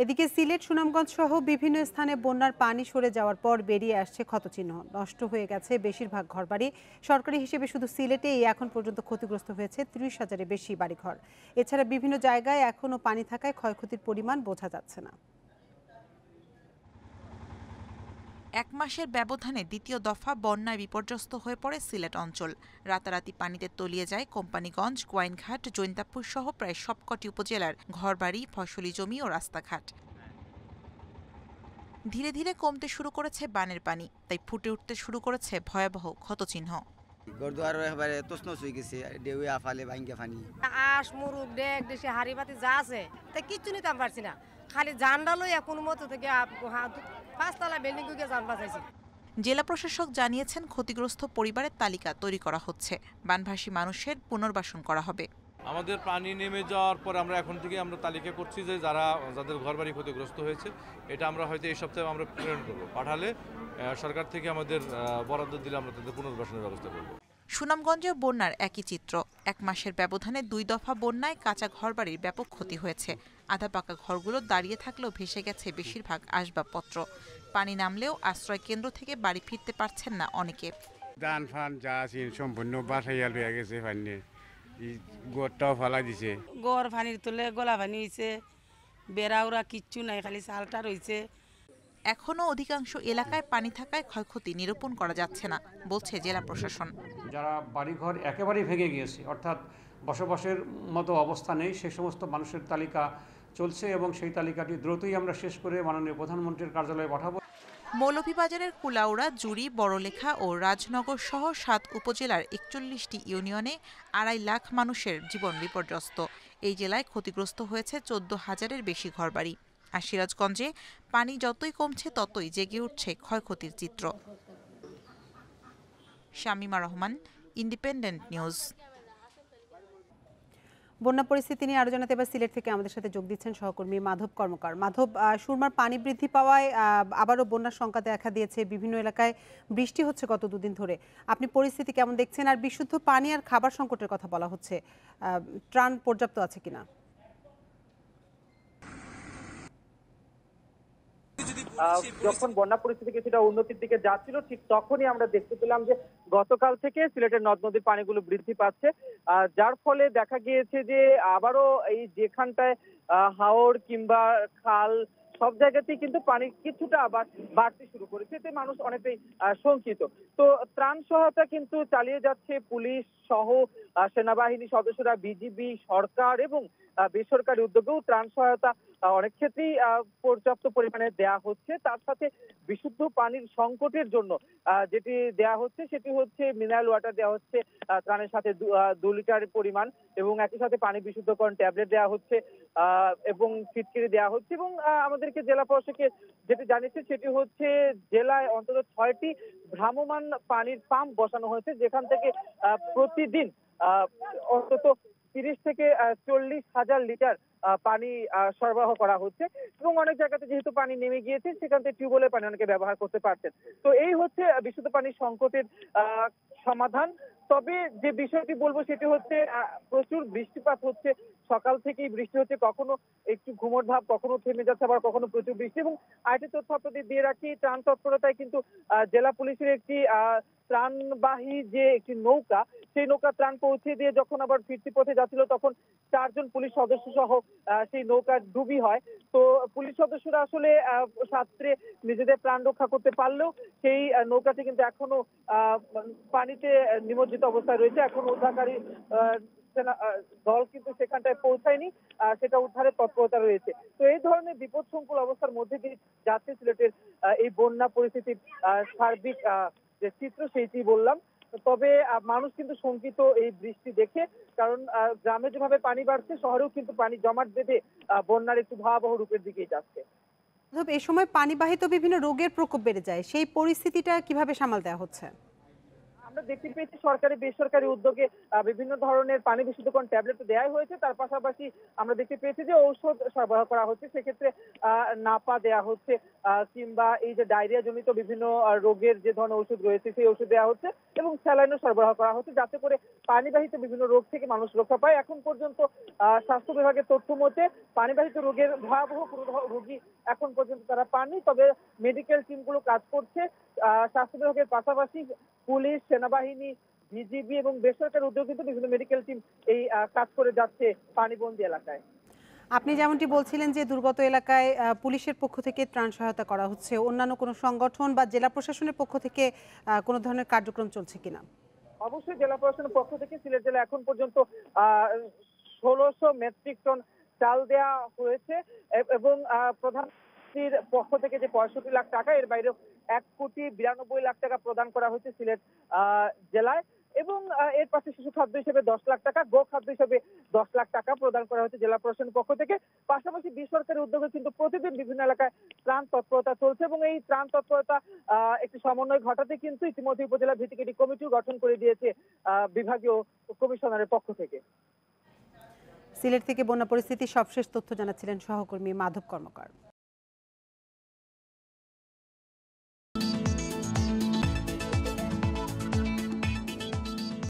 এদিকে সিলেট, সুনামগঞ্জ সহ বিভিন্ন স্থানে বন্যার পানি সরে যাওয়ার পর বেরিয়ে আসছে ক্ষতচিহ্ন। নষ্ট হয়ে গেছে বেশিরভাগ ঘরবাড়ি। সরকারি হিসেবে শুধু সিলেটেই এখন পর্যন্ত ক্ষতিগ্রস্ত হয়েছে ৩০,০০০-এর বেশি বাড়িঘর। এছাড়া বিভিন্ন জায়গায় এখনও পানি থাকায় ক্ষয়ক্ষতির পরিমাণ বোঝা যাচ্ছে না। এক মাসের ব্যবধানে দ্বিতীয় দফা বন্যায় বিপর্যস্ত হয়ে পড়ে সিলেট অঞ্চল। রাতারাতি পানিতে তলিয়ে যায় কোম্পানিগঞ্জ, গোয়াইনঘাট, জৈন্তাপুর সহ প্রায় সবকটি উপজেলার ঘরবাড়ি, ফসলি জমি ও রাস্তাঘাট। ধীরে ধীরে কমতে শুরু করেছে বানের পানি, তাই ফুটে উঠতে শুরু করেছে ভয়াবহ ক্ষতচিহ্ন। গরদুয়ার এবারে তছনছ হয়ে গেছে, ঢেউয়ে আফালে ভাঙ্গে ফানি। আশ মুরুক ডেক দেশে হাড়ি বাতি যা আছে তা কিচ্ছু নিতাম পারছি না, খালি জানডালই এখন মতো থেকে 5 তলা বিল্ডিং গিয়ে যান বাঁচাইছি। জেলা প্রশাসক জানিয়েছেন ক্ষতিগ্রস্ত পরিবারের তালিকা তৈরি করা হচ্ছে। বানভাসী মানুষের পুনর্বাসন করা হবে। আমাদের পানি নেমে যাওয়ার পর আমরা এখন থেকে আমরা তালিকা করছি যে যাদের ঘরবাড়ি ক্ষতিগ্রস্ত হয়েছে, এটা আমরা হয়তো এই সপ্তাহে আমরা প্রেরণ করবো। পাঠালে সরকার থেকে আমাদের বরাদ্দ দিলে আমরা তাদের পুনর্বাসনের ব্যবস্থা করব। সুনামগঞ্জে বন্যার একই চিত্র। এক মাসের ব্যবধানে 2 দফা বন্যায় কাঁচা ঘরবাড়ির ব্যাপক ক্ষতি হয়েছে। আধা পাকা ঘরগুলো দাঁড়িয়ে থাকলেও ভেসে গেছে বেশিরভাগ আসবাবপত্র। পানি নামলেও আশ্রয় কেন্দ্র থেকে বাড়ি ফিরতে পারছেন না অনেকে। ধান ফান যা আছে সম্পূর্ণ বাসাইয়া লইয়া গেছে, পানি গোড়টাও ফালা দিছে। গোড় পানির তুলে গোলা পানি হয়েছে, বেড়াউরা কিচ্ছু নাই, খালি চালটা রয়েছে। এখনও অধিকাংশ এলাকায় পানি থাকায় ক্ষয়ক্ষতি নিরূপণ করা যাচ্ছে না, বলছে জেলা প্রশাসন। যারা বাড়িঘর একেবারেই ভেঙে গিয়েছে, অর্থাৎ বসবাসের মতো অবস্থা নেই, সে সমস্ত মানুষের তালিকা চলছে এবং সেই তালিকাটি দ্রুতই আমরা শেষ করে মাননীয় প্রধানমন্ত্রীর কার্যালয়ে পাঠাবো। মৌলভীবাজারের কুলাউড়া, জুড়ি, বড়লেখা ও রাজনগর সহ 7 উপজেলার 41টি ইউনিয়নে 2.5 লাখ মানুষের জীবন বিপর্যস্ত। এই জেলায় ক্ষতিগ্রস্ত হয়েছে 14,000-এর বেশি ঘরবাড়ি। আর সিরাজগঞ্জে পানি যতই কমছে ততই জেগে উঠছে ক্ষয়ক্ষতির চিত্র। Shamima Rahman, independent news. বন্যা পরিস্থিতি নিয়ে আরো জানাতে এবার সিলেট থেকে আমাদের সাথে যোগ দিচ্ছেন সহকর্মী মাধব কর্মকার। মাধব, সুরমার পানি বৃদ্ধি পাওয়ায় আবারও বন্যার সংখ্যা দেখা দিয়েছে। বিভিন্ন এলাকায় বৃষ্টি হচ্ছে গত 2 দিন ধরে। আপনি পরিস্থিতি কেমন দেখছেন? আর বিশুদ্ধ পানি আর খাবার সংকটের কথা বলা হচ্ছে, ত্রাণ পর্যাপ্ত আছে কিনা? যখন বন্যা পরিস্থিতি কিছুটা উন্নতির দিকে যাচ্ছিল, ঠিক তখনই আমরা দেখতে পেলাম যে গতকাল থেকে সিলেটের নদ নদীর পানিগুলো বৃদ্ধি পাচ্ছে, যার ফলে দেখা গিয়েছে যে আবারও এই যেখানটায় হাওর কিংবা খাল সব জায়গাতেই কিন্তু পানি কিছুটা আবার বাড়তে শুরু করেছে। এতে মানুষ অনেকটাই শঙ্কিত। তো ত্রাণ সহায়তা কিন্তু চালিয়ে যাচ্ছে পুলিশ সহ সেনাবাহিনী সদস্যরা, বিজিবি, সরকার এবং বেসরকারি উদ্যোগেও ত্রাণ সহায়তা অনেক ক্ষেত্রেই পর্যাপ্ত পরিমাণে দেয়া হচ্ছে। তার সাথে বিশুদ্ধ পানির সংকটের জন্য যেটি দেয়া হচ্ছে সেটি হচ্ছে মিনারেল ওয়াটার দেওয়া হচ্ছে ত্রাণের সাথে 2 লিটার পরিমাণ, এবং একই সাথে পানি বিশুদ্ধকরণ ট্যাবলেট দেওয়া হচ্ছে এবং ফিটকিরি দেওয়া হচ্ছে। এবং আমাদেরকে জেলা প্রশাসকে যেটি জানিয়েছে সেটি হচ্ছে জেলায় অন্তত 6টি ভ্রাম্যমাণ পানির পাম্প বসানো হয়েছে, যেখান থেকে প্রতিদিন অন্তত 30 থেকে 40,000 লিটার পানি সরবরাহ করা হচ্ছে। এবং অনেক জায়গাতে যেহেতু পানি নেমে গিয়েছে, সেখান থেকে টিউবওয়েলের পানি অনেকে ব্যবহার করতে পারছেন। তো এই হচ্ছে বিশুদ্ধ পানির সংকটের সমাধান। তবে যে বিষয়টি বলবো সেটি হচ্ছে প্রচুর বৃষ্টিপাত হচ্ছে, সকাল থেকেই বৃষ্টি হচ্ছে, কখনো একটু ঘুমোট ভাব, কখনো থেমে যাচ্ছে, আবার কখনো প্রচুর বৃষ্টি। এবং আরেকটি তথ্য আপনাদের দিয়ে রাখি, ত্রাণ তৎপরতায় কিন্তু জেলা পুলিশের একটি ত্রাণবাহী যে একটি নৌকা, সেই নৌকা ত্রাণ পৌঁছে দিয়ে যখন আবার ফিরতি পথে যাচ্ছিল, তখন 4 জন পুলিশ সদস্য সহ সেই নৌকা ডুবি হয়। তো পুলিশ সদস্যরা আসলে সাঁতরে নিজেদের প্রাণ রক্ষা করতে পারলেও সেই নৌকাটি কিন্তু এখনো পানিতে নিমজ্জিত অবস্থায় রয়েছে। এখন উদ্ধারকারী দল কিন্তু সেখানটায় পৌঁছায়নি, সেটা উদ্ধারের তৎপরতা রয়েছে। তো এই ধরনের বিপদসংকুল অবস্থার মধ্যে দিয়ে যাচ্ছে সিলেটের এই বন্যা পরিস্থিতির সার্বিক যে চিত্র, সেইটি বললাম। তবে মানুষ কিন্তু শঙ্কিত এই বৃষ্টি দেখে, কারণ গ্রামে যেভাবে পানি বাড়ছে, শহরেও কিন্তু পানি জমাট বেঁধে বন্যার একটু ভয়াবহ রূপের দিকেই যাচ্ছে। এই সময় পানিবাহিত বিভিন্ন রোগের প্রকোপ বেড়ে যায়, সেই পরিস্থিতিটা কিভাবে সামাল দেওয়া হচ্ছে? আমরা দেখতে পেয়েছি সরকারি বেসরকারি উদ্যোগে বিভিন্ন ধরনের পানি বিশুদ্ধকরণ ট্যাবলেট দেওয়া হয়েছে। তার পাশাপাশি আমরা দেখতে পেয়েছি যে ঔষধ সরবরাহ করা হচ্ছে, সেক্ষেত্রে নাপা দেওয়া হচ্ছে কিংবা এই যে ডায়রিয়া জনিত বিভিন্ন রোগের যে ধরনের ওষুধ রয়েছে সেই ওষুধ দেওয়া হচ্ছে এবং স্যালাইনও সরবরাহ করা হচ্ছে, যাতে করে পানিবাহিত বিভিন্ন রোগ থেকে মানুষ রক্ষা পায়। এখন পর্যন্ত স্বাস্থ্য বিভাগের তথ্য মতে পানিবাহিত রোগের ভয়াবহ কোনো রোগী এখন পর্যন্ত তারা পাননি। তবে মেডিকেল টিমগুলো কাজ করছে। স্বাস্থ্য বিভাগের পাশাপাশি পুলিশ, সেনাবাহিনী, বিজিবি এবং বেসরকারি উদ্যোগে কিন্তু বিভিন্ন মেডিকেল টিম এই কাজ করে যাচ্ছে পানিবন্দী এলাকায়। আপনি যেমনটি বলছিলেন যে দুর্গত এলাকায় পুলিশের পক্ষ থেকে ত্রাণ সহায়তা করা হচ্ছে, অন্যান্য কোনো সংগঠন বা জেলা প্রশাসনের পক্ষ থেকে কোনো ধরনের কার্যক্রম চলছে কিনা? অবশ্যই জেলা প্রশাসনের পক্ষ থেকে সিলেট জেলা এখন পর্যন্ত 1600 মেট্রিক টন চাল দেওয়া হয়েছে এবং প্রধানমন্ত্রীর পক্ষ থেকে যে 65 লাখ টাকা, এর বাইরেও 1,92,00,000 টাকা প্রদান করা হয়েছে সিলেট জেলায় এবং এর পাশে শিশু খাদ্য হিসেবে 10 লাখ টাকা, গো খাদ্য হিসেবে 10 লাখ টাকা প্রদান করা হয়েছে জেলা প্রশাসনের পক্ষ থেকে। পাশাপাশি বেসরকারি উদ্যোগে কিন্তু প্রতিদিন বিভিন্ন এলাকায় ত্রাণ তৎপরতা চলছে এবং এই ত্রাণ তৎপরতা একটি সমন্বয় ঘটাতে কিন্তু ইতিমধ্যে উপজেলা ভিত্তিক একটি কমিটিও গঠন করে দিয়েছে বিভাগীয় কমিশনারের পক্ষ থেকে। সিলেট থেকে বন্যা পরিস্থিতির সবশেষ তথ্য জানাচ্ছিলেন সহকর্মী মাধব কর্মকার।